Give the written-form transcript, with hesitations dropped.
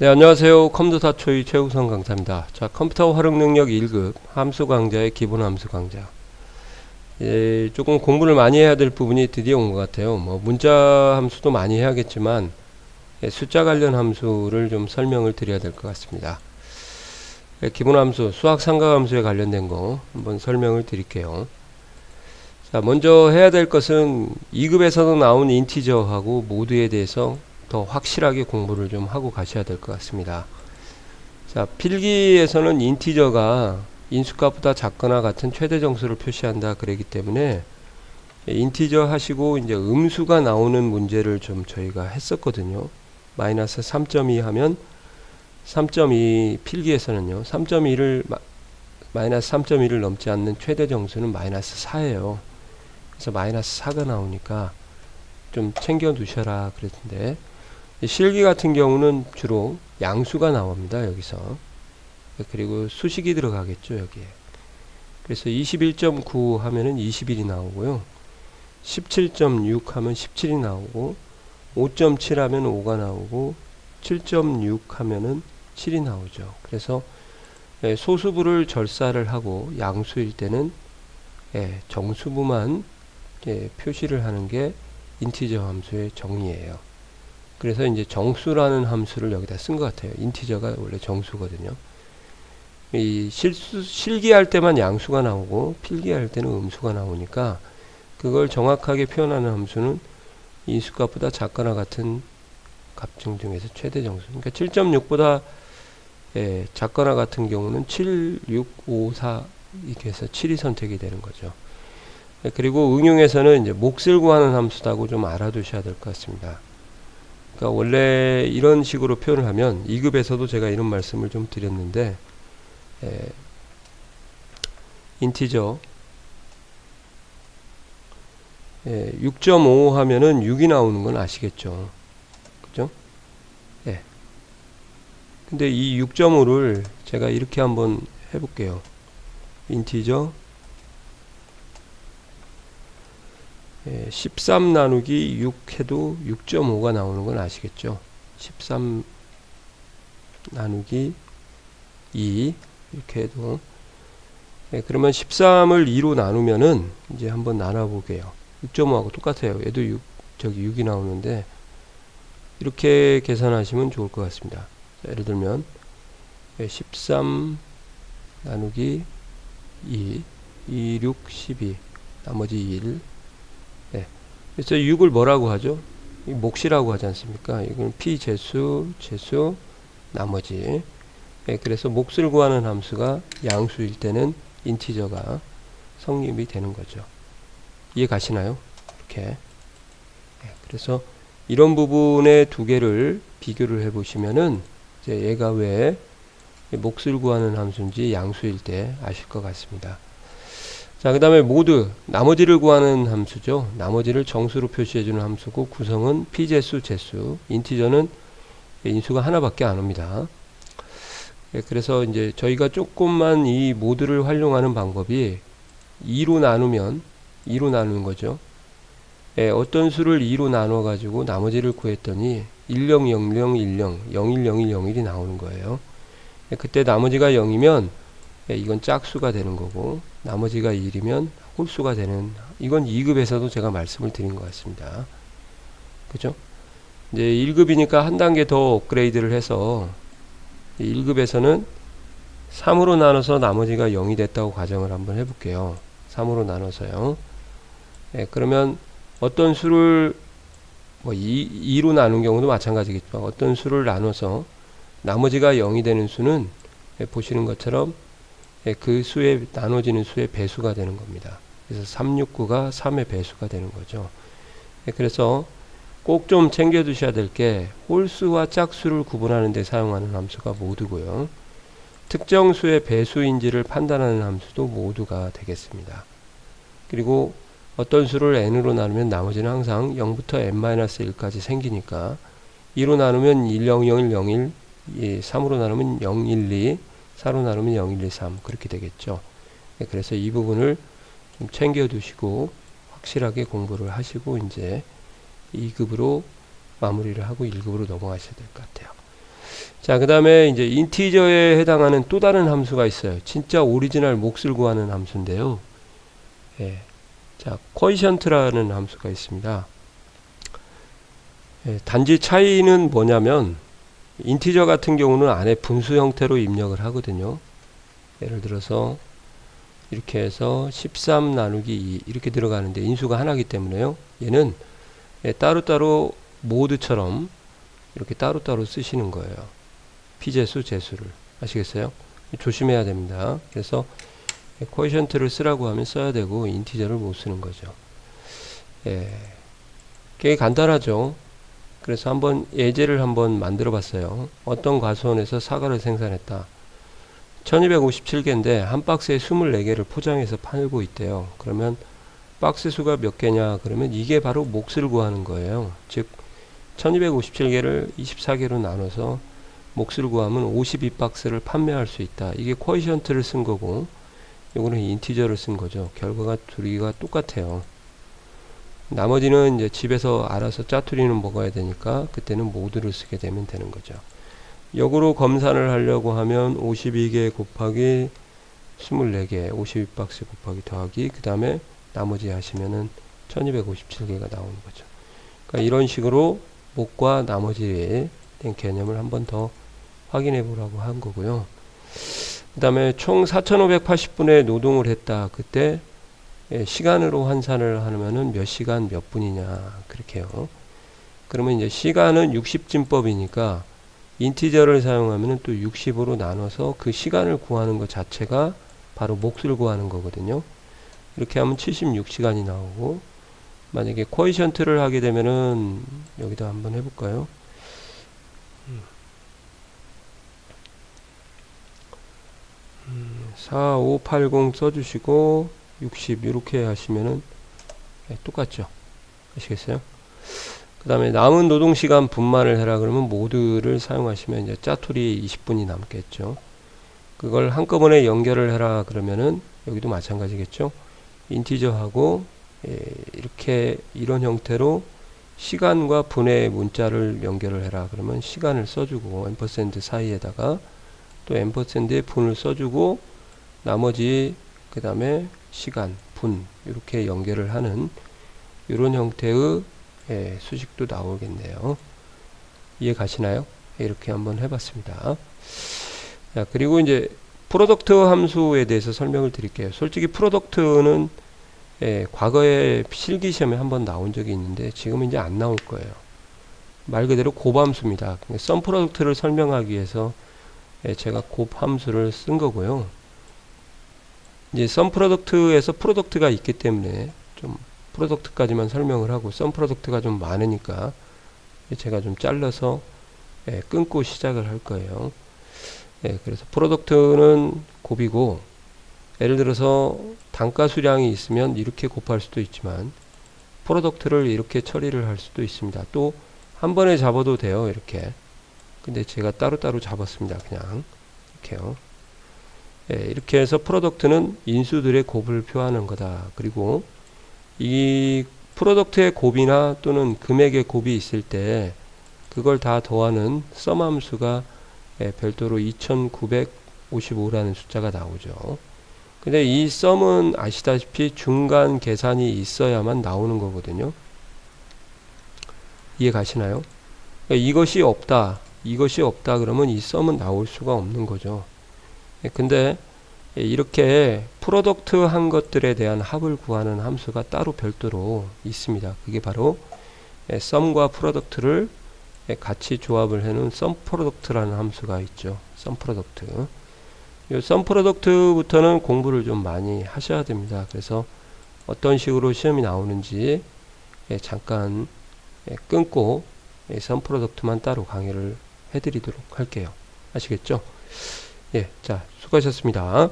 네, 안녕하세요. 컴퓨터 초이 최우선 강사입니다. 자, 컴퓨터 활용 능력 1급 함수 강좌의 기본 함수 강좌. 조금 공부를 많이 해야 될 부분이 드디어 온 것 같아요. 뭐 문자 함수도 많이 해야겠지만 숫자 관련 함수를 좀 설명을 드려야 될 것 같습니다. 기본 함수, 수학 삼각함수에 관련된 거 한번 설명을 드릴게요. 자, 먼저 해야 될 것은 2급에서도 나온 인티저하고 모드에 대해서 더 확실하게 공부를 좀 하고 가셔야 될 것 같습니다. 자, 필기에서는 인티저가 인수값보다 작거나 같은 최대 정수를 표시한다 그러기 때문에 인티저 하시고 이제 음수가 나오는 문제를 좀 저희가 했었거든요. 마이너스 3.2 하면 3.2 필기에서는요. 3.2를 마이너스 3.2를 넘지 않는 최대 정수는 마이너스 4예요. 그래서 마이너스 4가 나오니까 좀 챙겨 두셔라 그랬는데, 실기 같은 경우는 주로 양수가 나옵니다. 여기서. 그리고 수식이 들어가겠죠. 여기에. 그래서 21.9 하면은 21이 나오고요. 17.6 하면 17이 나오고, 5.7 하면 5가 나오고, 7.6 하면은 7이 나오죠. 그래서 소수부를 절사를 하고 양수일 때는 정수부만 표시를 하는 게 인티저 함수의 정의예요. 그래서 이제 정수라는 함수를 여기다 쓴 것 같아요. 인티저가 원래 정수거든요. 이 실기할 때만 양수가 나오고 필기할 때는 음수가 나오니까 그걸 정확하게 표현하는 함수는 인수값보다 작거나 같은 값중 중에서 최대 정수. 그러니까 7.6보다 작거나 같은 경우는 7, 6, 5, 4 이렇게 해서 7이 선택이 되는 거죠. 그리고 응용에서는 이제 몫을 구하는 함수라고 좀 알아두셔야 될 것 같습니다. 그러니까 원래 이런 식으로 표현을 하면 2급에서도 제가 이런 말씀을 좀 드렸는데, 인티저 6.5 하면은 6이 나오는 건 아시겠죠? 그죠? 근데 이 6.5를 제가 이렇게 한번 해볼게요. 인티저 13 나누기 6 해도 6.5가 나오는 건 아시겠죠? 13 나누기 2 이렇게 해도 그러면 13을 2로 나누면은 이제 한번 나눠볼게요. 6.5하고 똑같아요. 얘도 6, 저기 6이 나오는데 이렇게 계산하시면 좋을 것 같습니다. 자, 예를 들면 13 나누기 2 2, 6, 12 나머지 1. 그래서 6을 뭐라고 하죠? 몫이라고 하지 않습니까? 이건 P제수, 제수, 나머지. 그래서 몫을 구하는 함수가 양수일 때는 인티저가 성립이 되는 거죠. 이해 가시나요? 이렇게. 그래서 이런 부분의 두 개를 비교를 해 보시면은 이제 얘가 왜 몫을 구하는 함수인지 양수일 때 아실 것 같습니다. 자, 그 다음에 모드, 나머지를 구하는 함수죠. 나머지를 정수로 표시해주는 함수고, 구성은 P제수, 제수, 인티저는 인수가 하나밖에 안 옵니다. 그래서 이제 저희가 조금만 이 모드를 활용하는 방법이 2로 나누면, 2로 나누는 거죠. 어떤 수를 2로 나눠 가지고 나머지를 구했더니 10, 00, 10, 01, 01, 01이 나오는 거예요. 그때 나머지가 0이면 이건 짝수가 되는 거고, 나머지가 1이면 홀수가 되는, 이건 2급에서도 제가 말씀을 드린 것 같습니다. 그죠? 이제 1급이니까 한 단계 더 업그레이드를 해서 1급에서는 3으로 나눠서 나머지가 0이 됐다고 가정을 한번 해볼게요. 3으로 나눠서요. 그러면 어떤 수를 2로 나눈 경우도 마찬가지겠지만 어떤 수를 나눠서 나머지가 0이 되는 수는 보시는 것처럼 그 수에 나눠지는 수의 배수가 되는 겁니다. 그래서 369가 3의 배수가 되는 거죠. 그래서 꼭 좀 챙겨 두셔야 될 게 홀수와 짝수를 구분하는 데 사용하는 함수가 모두고요. 특정 수의 배수인지를 판단하는 함수도 모두가 되겠습니다. 그리고 어떤 수를 n으로 나누면 나머지는 항상 0부터 n-1까지 생기니까 2로 나누면 1, 0, 0, 1, 0, 1, 3으로 나누면 0, 1, 2, 4로 나누면 0, 1, 2, 3 그렇게 되겠죠. 그래서 이 부분을 좀 챙겨 두시고 확실하게 공부를 하시고 이제 2급으로 마무리를 하고 1급으로 넘어가셔야 될 것 같아요. 자, 그 다음에 이제 인티저에 해당하는 또 다른 함수가 있어요. 진짜 오리지널 몫을 구하는 함수인데요. 예. 자, quotient라는 함수가 있습니다. 예, 단지 차이는 뭐냐면 인티저 같은 경우는 안에 분수 형태로 입력을 하거든요. 예를 들어서 이렇게 해서 13 나누기 2 이렇게 들어가는데 인수가 하나이기 때문에요. 얘는 따로따로 모드처럼 이렇게 따로따로 쓰시는 거예요. 피재수, 재수를. 아시겠어요? 조심해야 됩니다. 그래서 quotient를 쓰라고 하면 써야 되고 인티저를 못 쓰는 거죠. 예, 꽤 간단하죠. 그래서 한번 예제를 한번 만들어 봤어요. 어떤 과수원에서 사과를 생산했다. 1257개인데 한 박스에 24개를 포장해서 팔고 있대요. 그러면 박스 수가 몇 개냐? 그러면 이게 바로 몫을 구하는 거예요. 즉 1257개를 24개로 나눠서 몫을 구하면 52박스를 판매할 수 있다. 이게 quotient를 쓴 거고 요거는 인티저를 쓴 거죠. 결과가 둘이가 똑같아요. 나머지는 이제 집에서 알아서 짜투리는 먹어야 되니까 그때는 모드를 쓰게 되면 되는 거죠. 역으로 검산을 하려고 하면 52개 곱하기 24개 52박스 곱하기 더하기 그 다음에 나머지 하시면은 1257개가 나오는 거죠. 그러니까 이런 식으로 몫과 나머지에 대한 개념을 한번 더 확인해 보라고 한 거고요. 그 다음에 총 4580분의 노동을 했다. 그때 시간으로 환산을 하면은 몇 시간 몇 분이냐 그렇게요. 그러면 이제 시간은 60진법이니까 인티저를 사용하면은 또 60으로 나눠서 그 시간을 구하는 것 자체가 바로 몫을 구하는 거거든요. 이렇게 하면 76시간이 나오고 만약에 quotient를 하게 되면은 여기다 한번 해볼까요? 4580 써주시고 60 이렇게 하시면은 똑같죠. 아시겠어요? 그 다음에 남은 노동시간 분만을 해라 그러면 모드를 사용하시면 이제 짜투리 20분이 남겠죠. 그걸 한꺼번에 연결을 해라 그러면은 여기도 마찬가지겠죠. 인티저하고 이렇게 이런 형태로 시간과 분의 문자를 연결을 해라 그러면 시간을 써주고 앰퍼센드 사이에다가 또 앰퍼센드에 분을 써주고 나머지 그 다음에 시간, 분 이렇게 연결을 하는 이런 형태의 수식도 나오겠네요. 이해 가시나요? 이렇게 한번 해봤습니다. 자, 그리고 이제 프로덕트 함수에 대해서 설명을 드릴게요. 솔직히 프로덕트는 과거에 실기시험에 한번 나온 적이 있는데 지금은 이제 안 나올 거예요. 말 그대로 곱함수입니다. 썸 프로덕트를 설명하기 위해서 제가 곱함수를 쓴 거고요. 이제 썸 프로덕트에서 프로덕트가 있기 때문에 좀 프로덕트까지만 설명을 하고 썸 프로덕트가 좀 많으니까 제가 좀 잘라서 끊고 시작을 할 거예요. 그래서 프로덕트는 곱이고 예를 들어서 단가 수량이 있으면 이렇게 곱할 수도 있지만 프로덕트를 이렇게 처리를 할 수도 있습니다. 또 한 번에 잡아도 돼요. 이렇게. 근데 제가 따로따로 잡았습니다. 그냥 이렇게요. 이렇게 해서 프로덕트는 인수들의 곱을 표하는 거다. 그리고 이 프로덕트의 곱이나 또는 금액의 곱이 있을 때 그걸 다 더하는 썸 함수가 별도로 2955라는 숫자가 나오죠. 근데 이 썸은 아시다시피 중간 계산이 있어야만 나오는 거거든요. 이해 가시나요? 그러니까 이것이 없다 그러면 이 썸은 나올 수가 없는 거죠. 근데 이렇게 프로덕트 한 것들에 대한 합을 구하는 함수가 따로 별도로 있습니다. 그게 바로 썸과 프로덕트를 같이 조합을 해놓은 썸 프로덕트라는 함수가 있죠. 썸 프로덕트. 이 썸 프로덕트부터는 공부를 좀 많이 하셔야 됩니다. 그래서 어떤 식으로 시험이 나오는지 잠깐 끊고 썸 프로덕트만 따로 강의를 해드리도록 할게요. 아시겠죠? 자, 수고하셨습니다.